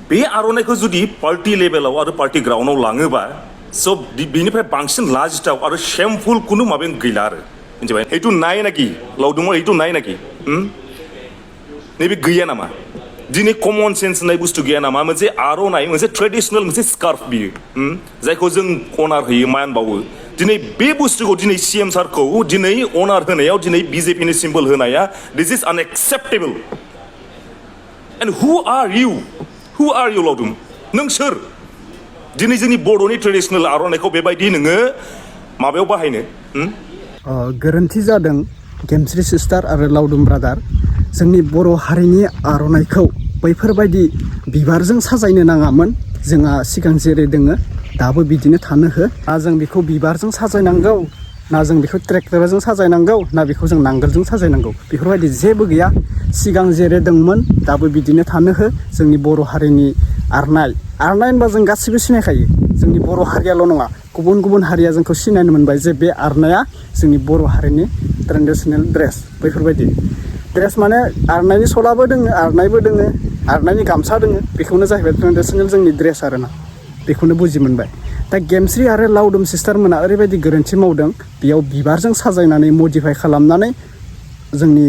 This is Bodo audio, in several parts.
बे आर'नाइखौ जुदि पार्टी लेभेलाव आरो पार्टी ग्राउन्डआव लाङोबा स' बेनिफ्राय बांसिन लाजिथाव आरो शेमफुल कुनु माबायानो गैला आरो मिथिबाय এইটো নাই নাকি लावदुमाव এইটো নাই नाকি नैबे गैया नामा दिनै कमन सेन्स होननाय बुस्थु गैया नामा मोनसे आर'नाइ मोनसे ट्रेडिसनेल मोनसे स्कार्फ बियो जायखौ जों अनार होयो मान बावो दिनै बे बुस्थुखौ दिनै सीएम सारखौ दिनै अनार होनायाव दिनै बिजेपिनि सिम्बल होनाया दिस इज आनएक्सेप्टेबल एन्ड हु आर इउ लावदुम नों सोर दिनै जोंनि बर'नि ट्रेडिसनेल आर'नाइखौ बेबायदि नोङो माबायाव बाहायनो गोरोन्थि जादों gemsri सिस्टार आरो लावदुम ब्रादार जोंनि बर' हारिनि आर'नाइखौ बैफोरबायदि बिबारजों साजायनो नाङामोन जोंहा सिगां जेरै दोङो दाबो बिदिनो थानो हो ना जों बेखौ बिबारजों साजायनांगौ ना जों बेखौ ट्रेक्टरजों साजायनांगौ ना बेखौ जों नांगोलजों साजायनांगौ बेफोरबायदि जेबो गैया सिगां जेरै दंमोन दाबो बिदिनो थानो हो जोंनि बर' हारिनि आरनाइ होनबा जों गासिबो सिनायखायो जोंनि बर' हारियाल' नङा गुबुन गुबुन हारिया जोंखौ सिनायनो मोनबाय जे बे आरनाइया जोंनि बर' हारिनि ट्रेडिसनेल ड्रेस बैफोरबायदि ड्रेस माने आरनाइनि सलाबो दोङो आरनाइबो दोङो आरनाइनि गामसा दोङो बेखौनो जाहैबाय ट्रेडिसनेल जोंनि ड्रेस आरोना बेखौनो बुजि मोनबाय दा gemsri आरो लावदुम सिस्टारमोना ओरैबायदि गोरोन्थि मावदों बेयाव बिबारजों साजायनानै मडिफाइ खालामनानै जोंनि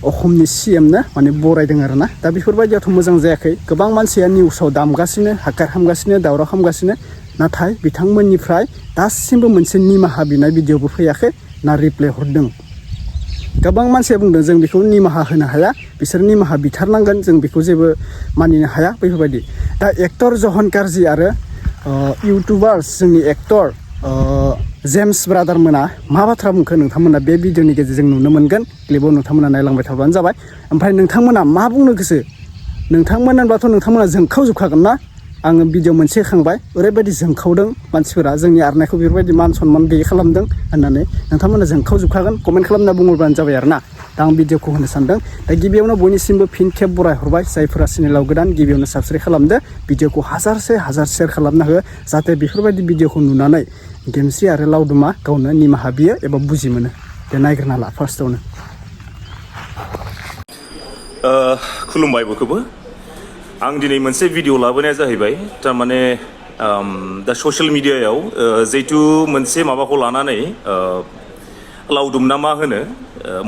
अखमनि सीएमनो माने बरायदों आरोना दा बेफोरबायदियाथ' मोजां जायाखै गोबां मानसिया निउसाव दामगासिनो हाकार खालामगासिनो दावराव खालामगासिनो नाथाय बिथांमोननिफ्राय दासिमबो मोनसे निमाहा बिनाय भिडिअबो फैयाखै ना रिप्लाय हरदों गोबां मानसिया बुंदों जों बेखौ निमाहा होनो हाया बिसोर निमाहा बिथारनांगोन जों बेखौ जेबो मानिनो हाया बेफोरबायदि दा एक्टर जहन कारजि आरो इउटुबार्स जोंनि एक्टर जेम्स ब्रादार मोना मा बाथ्रा बुंखो नोंथांमोना बे भिडिअनि गेजेरजों नुनो मोनगोन क्लिपआव नोंथांमोना नायलांबाय थाबानो जाबाय ओमफ्राय नोंथांमोना मा बुंनो गोसो नोंथांमोन होनबाथ' नोंथांमोना जोंखावजोबखागोन ना आङो भिडिअ मोनसे होखांबाय ओरैबायदि जोंखावदों मानसिफोरा जोंनि आरनाइखौ बेफोरबायदि मान सनमान गैयै खालामदों होननानै नोंथांमोना जोंखावजोबखागोन कमेन्ट खालामना बुङोब्लानो जाबाय आरोना दा आं भिडिअखौ होनो सानदों दा गिबियावनो बयनिसिमबो फिन खेब बरायहरबाय जायफोरा चेनेलाव गोदान गिबियावनो साबस्क्राइब खालामदो भिडिअखौ हाजार शेयार खालामना हो जाहाथे बेफोरबायदि भिडिअखौ नुनानै gemsri आरो लावदुमा गावनो निमाहा बियो एबा बुजि मोनो दे नायग्रोना ला फार्स्टआवनो खुलुमबाय बयखौबो आं दिनै मोनसे भिडिअ लाबोनाया जाहैबाय थारमाने दा ससियेल मिडियायाव जिहेतु मोनसे माबाखौ लानानै लावदुम ना मा होनो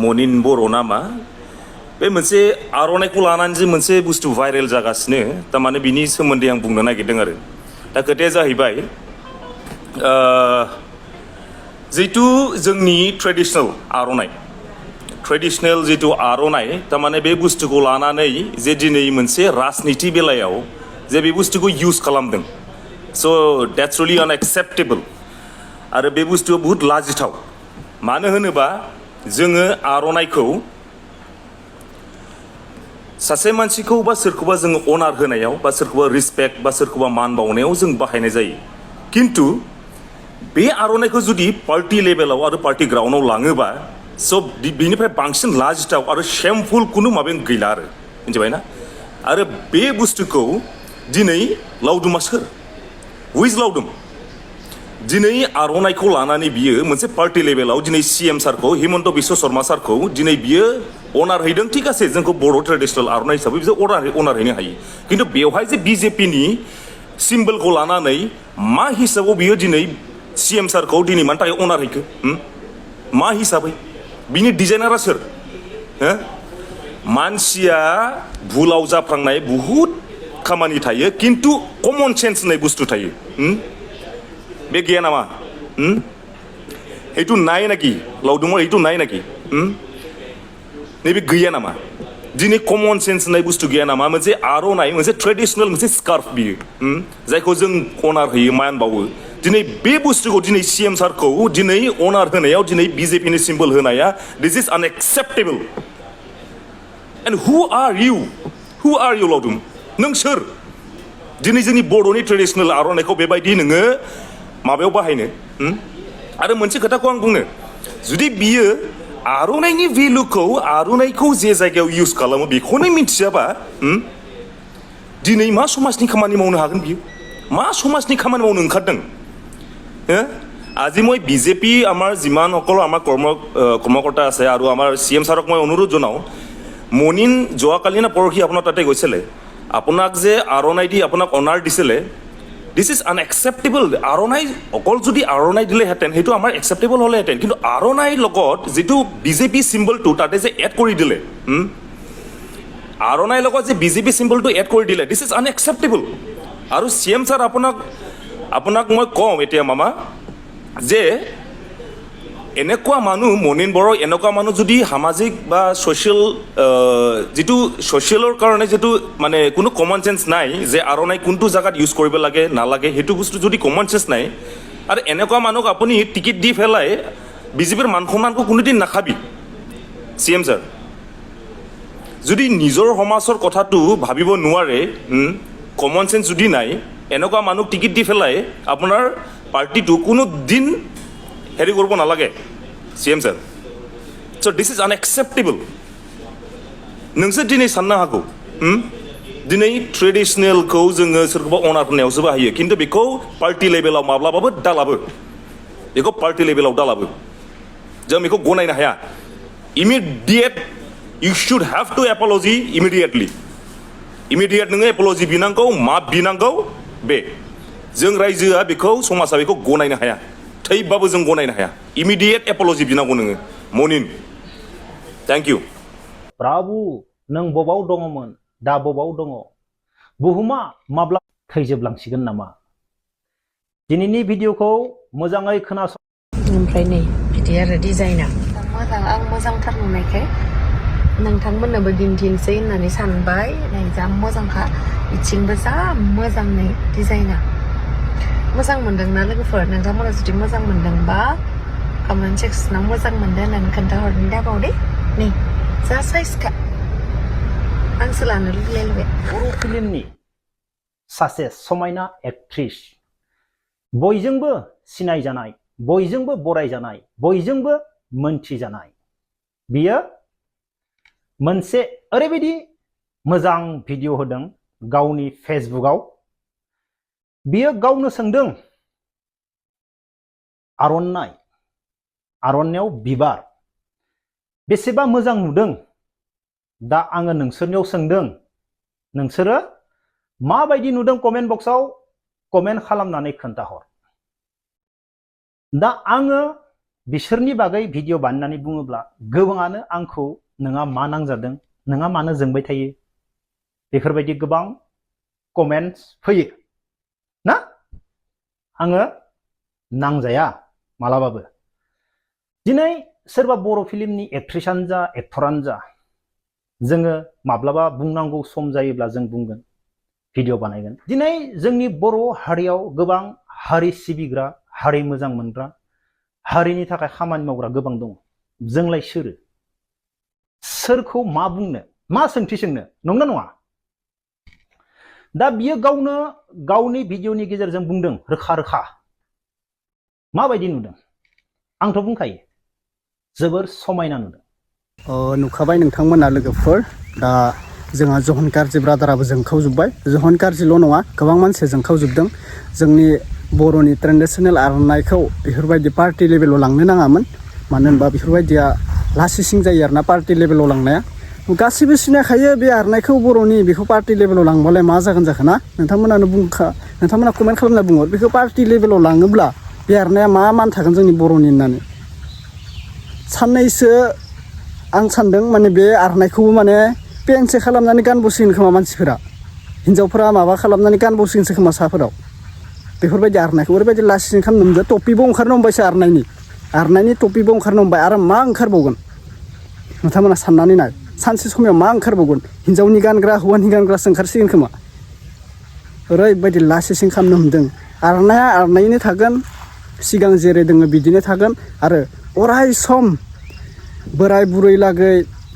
मनिन बर' ना मा बे मोनसे आर'नाइखौ लानानै जे मोनसे बुस्थु भाइरेल जागासिनो थारमाने बिनि सोमोन्दै आं बुंनो नागिरदों आरो दा खोथाया जाहैबाय जिहेतु जोंनि ट्रेडिसनेल आर'नाइ ट्रेडिसनेल जितु आर'नाइ थारमाने बे बुस्थुखौ लानानै जे दिनै मोनसे राजनिति बेलायाव जे बे बुस्थुखौ इउज खालामदों स' द्याट्स रियलि आनएक्सेप्टेबल आरो बे बुस्थुआ बुहुत लाजिथाव मानो होनोबा जोङो आर'नाइखौ सासे मानसिखौ बा सोरखौबा जोङो अनार होनायाव बा सोरखौबा रिसपेक्ट बा सोरखौबा मान बावनायाव जों बाहायनाय जायो खिन्थु बे आर'नाइखौ जुदि पार्टी लेभेलाव आरो पार्टी ग्राउन्डआव लाङोबा स' बेनिफ्राय बांसिन लाजिथाव आरो शेमफुल कुनु माबायानो गैला आरो मिथिबायना आरो बे बुस्थुखौ दिनै लावदुमा सोर हुइज लावदुम दिनै आर'नाइखौ लानानै बियो मोनसे पार्टी लेभेलाव दिनै सीएम सारखौ हिमन्त बिश्व शर्मा सारखौ दिनै बियो अनार हैदों थिग আছে जोंखौ बर' ट्रेडिसनेल आर'नाइ हिसाबै बिसोर अनार हैनो हायो खिन्थु बेवहाय जे बिजेपिनि सिम्बलखौ लानानै मा हिसाबाव बियो दिनै सीएम सारखौ दिनै मानि थाखाय अनार हैखो मा हिसाबै बिनि डिजाइनारा सोर मानसिया भुलाव जाफ्लांनाय बुहुत खामानि थायो खिन्थु कमन सेन्स होननाय बुस्थु थायो बे गैया नामा এইটো নাই नाকি लावदुमाव এইটো নাই नाকি नैबे गैया नामा दिनै कमन सेन्स होननाय बुस्थु गैया नामा मोनसे आर'नाइ मोनसे ट्रेडिसनेल मोनसे स्कार्फ बियो जायखौ जों अनार होयो मान बावो दिनै बे बुस्थुखौ दिनै सीएम सारखौ दिनै अनार होनायाव दिनै बिजेपिनि सिम्बल होनाया दिस इज आनएक्सेप्टेबल एन्ड हु आर इउ लावदुम नों सोर दिनै जोंनि बर'नि ट्रेडिसनेल आर'नाइखौ बेबायदि नोङो माबायाव बाहायनो आरो मोनसे खोथाखौ आं बुंनो जुदि बियो आर'नाइनि भेलुखौ आर'नाइखौ जे जायगायाव इउज खालामो बेखौनो मिथियाबा दिनै मा समाजनि खामानि मावनो हागोन बियो मा समाजनि खामानि मावनो ओंखारदों আজি মই বিজেপি আমাৰ যিমানসকল আমাৰ কৰ্মকৰ্তা আছে আৰু আমাৰ চিএম ছাৰক মই অনুৰোধ জনাওঁ মনিন যোৱাকালি না পৰহি আপোনাৰ তাতে গৈছিলে আপোনাক যে আৰণাই দি আপোনাক অনাৰ দিছিলে দিছ ইজ আনএক্সেপ্টেবল আৰণাই অকল যদি আৰণাই দিলেহেঁতেন সেইটো আমাৰ একচেপ্টেবল হ'লেহেঁতেন কিন্তু আৰণাইৰ লগত যিটো বিজেপি চিম্বলটো তাতে যে এড কৰি দিলে আৰণাইৰ লগত যে বিজেপি চিম্বলটো এড কৰি দিলে দিছ ইজ আনএক্সেপ্টেবল আৰু CM ছাৰ আপোনাক মই কওঁ এতিয়া মামা যে এনেকুৱা মানুহ মনিন বড়ো এনেকুৱা মানুহ যদি সামাজিক বা ছ'চিয়েল যিটো ছ'চিয়েলৰ কাৰণে যিটো মানে কোনো কমন চেঞ্চ নাই যে আৰণাই কোনটো জেগাত ইউজ কৰিব লাগে নালাগে সেইটো বস্তু যদি কমন চেঞ্চ নাই আৰু এনেকুৱা মানুহক আপুনি টিকেট দি পেলাই বিজেপিৰ মান সন্মানকো কোনোদিন নাখাবি CM ছাৰ যদি নিজৰ সমাজৰ কথাটো ভাবিব নোৱাৰে কমন চেঞ্চ যদি নাই এনেকুৱা মানুহক টিকেট দি পেলাই আপোনাৰ পাৰ্টিটো কোনো দিন হেৰি কৰিব নালাগে CM ছাৰ চ' দিছ ইজ আনএক্সেপ্টেবল नोंसोर दिनै साननो हागौ दिनै ट्रेडिसनेलखौ जोङो सोरखौबा अनार होनायावसो बाहायो खिन्थु बेखौ पार्टि लेभेलाव माब्लाबाबो दालाबो बेखौ पार्टि लेभेलाव दालाबो जों बेखौ गनायनो हाया immediate you should have to apology immediately immediate नोङो apology बिनांगौ माफ बिनांगौ बे जों रायजोआ बेखौ समाजा बेखौ गनायनो हाया थैबाबो जों गनायनो हाया immediate apology बिनांगौ नोङो मनिन थैंक यू प्रभु नों बबाव दङमोन दा बबाव दङ बुहुमा माब्ला थैजोबलांसिगोन नामा दिनैनि भिडिअखौ मोजाङै खोनासं ओमफ्राय नै बिदि आरो डिजाइना मोजां आं मोजांथार नुनायखाय नोंथांमोननोबो दिन्थिनोसै होननानै सानबाय नै जा मोजांखा इथिंबो जा मोजां नै डिजाइना मोजां मोनदोंना लोगोफोर नोंथांमोना जुदि मोजां मोनदोंबा कमेन्ट सेक्सनाव मोजां मोनदों होननानै खोन्थाहरनो दाबाव दे नै जा साइजखा आंसो लानो लुगैलायबाय बर' फिल्मनि सासे समायना एक्ट्रिस बयजोंबो सिनायजानाय बयजोंबो बरायजानाय बयजोंबो मोनथिजानाय बियो मोनसे ओरैबायदि मोजां भिडिअ होदों गावनि फेसबुकआव बियो गावनो सोंदों आर'नायाव बिबार बेसेबा मोजां नुदों दा आङो नोंसोरनियाव सोंदों नोंसोरो माबायदि नुदों कमेन्ट बक्सआव कमेन्ट खालामनानै खोन्थाहर दा आङो बिसोरनि बागै भिडिअ बानायनानै बुङोब्ला गोबाङानो आंखौ नोंहा मा नांजादों नोंहा मानो जोंबाय थायो बेफोरबायदि गोबां कमेन्ट्स फैयो ना आङो नांजाया मालाबाबो दिनै सोरबा बर' फिल्मनि एक्ट्रिसानो जा एक्टरानो जा जोङो माब्लाबा बुंनांगौ सम जायोब्ला जों बुंगोन भिडिअ बानायगोन दिनै जोंनि बर' हारियाव गोबां हारि सिबिग्रा हारि मोजां मोनग्रा हारिनि थाखाय खामानि मावग्रा गोबां दङ जोंलाय सोरखौ मा बुंनो मा सोंथि सोंनो नंगौना नङा दा बियो गावनो गावनि भिडिअनि गेजेरजों बुंदों रोखा रोखा माबायदि नुदों आंथ' बुंखायो जोबोर समायना नुदों नुखाबाय नोंथांमोना लोगोफोर दा जोंहा जहन गारजि ब्रादाराबो जोंखावजोब्बाय जहन गारजिल' नङा गोबां मानसिया जोंखावजोबदों जोंनि बर'नि ट्रेडिसनेल आर'नाइखौ बेफोरबायदि पार्टि लेभेलाव लांनो नाङामोन मानो होनबा बेफोरबायदिया लासिसिं जायो आरोना पार्टि लेभेलाव लांनाया गासिबो सिनायखायो बे आर'नाइखौ बर'नि बेखौ पार्टि लेभेलाव लांबालाय मा जागोन जाखोना नोंथांमोना कमेन्ट खालामना बुंहर बेखौ पार्टि लेभेलाव लाङोब्ला बे आर'नाइया मा मान थागोन जोंनि बर'नि होननानै साननैसो आं सानदों माने बे आर'नाइखौबो माने पेन्टसो खालामनानै गानबोसिगोन खोमा मानसिफोरा हिन्जावफोरा माबा खालामनानै गानबोसिगोनसो खोमा साफोराव बेफोरबायदि आर'नाइखौ ओरैबायदि लासिं खालामनो हमदों टपिबो ओंखारनो हमबायसो आर'नाइनि टपिबो ओंखारनो हमबाय आरो मा ओंखारबावगोन नोंथांमोना साननानै नाय सानसे समायाव मा ओंखारबावगोन हिन्जावनि गानग्रा हौवानि गानग्रासो ओंखारसिगोन खोमा ओरैबायदि लासिं खालामनो हमदों आर'नाइया आर'नाइनो थागोन सिगां जेरै दोङो बिदिनो थागोन आरो अराय सम बोराय बुरै लागै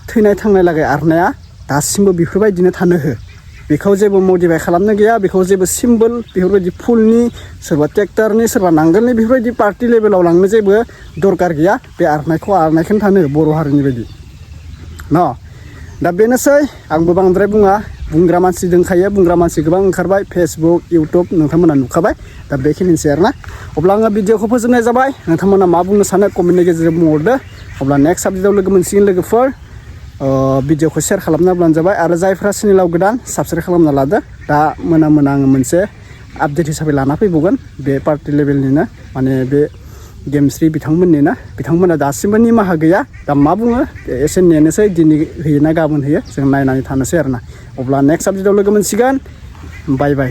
थैनाय थांनाय लागै आर'नाइया दासिमबो बेफोरबायदिनो थानो हो बेखौ जेबो मडिफाइ खालामनो गैया बेखौ जेबो सिम्बल बेफोरबायदि फुलनि सोरबा ट्रेक्टरनि सोरबा नांगोलनि बेफोरबायदि पार्टि लेभेलाव लांनो जेबो दरकार गैया बे आर'नाइखौनो थानो बर' हारिनि बायदि न दा बेनोसै आंबो बांद्राय बुंग्रा मानसि दंखायो बुंग्रा मानसि गोबां ओंखारबाय फेसबुक इउटुब नोंथांमोना नुखाबाय दा बेखिनिसै आरोना अब्ला आङो भिडिअखौ फोजोबनाय जाबाय नोंथांमोना मा बुंनो सानो कमेन्टनि गेजेरजों बुंहरदो अब्ला नेक्स्ट आपडेटआव लोगो मोनसिगोन लोगोफोर भिडिअखौ शेयार खालामना होब्लानो जाबाय आरो जायफ्रा चेनेलाव गोदान साबस्क्राइब खालामना लादो दा मोना आङो मोनसे आपडेट हिसाबै लाना फैबावगोन बे पार्टि लेभेलनिनो माने बे गेमस्रि बिथांमोननिनो बिथांमोना दासिमबो निमाहा गैया दा मा बुङो एसे नेनोसै दिनै होयो ना गाबोन होयो जों नायनानै थानोसै आरोना अब्ला नेक्स्ट आपडेटआव लोगो मोनसिगोन बाय बाय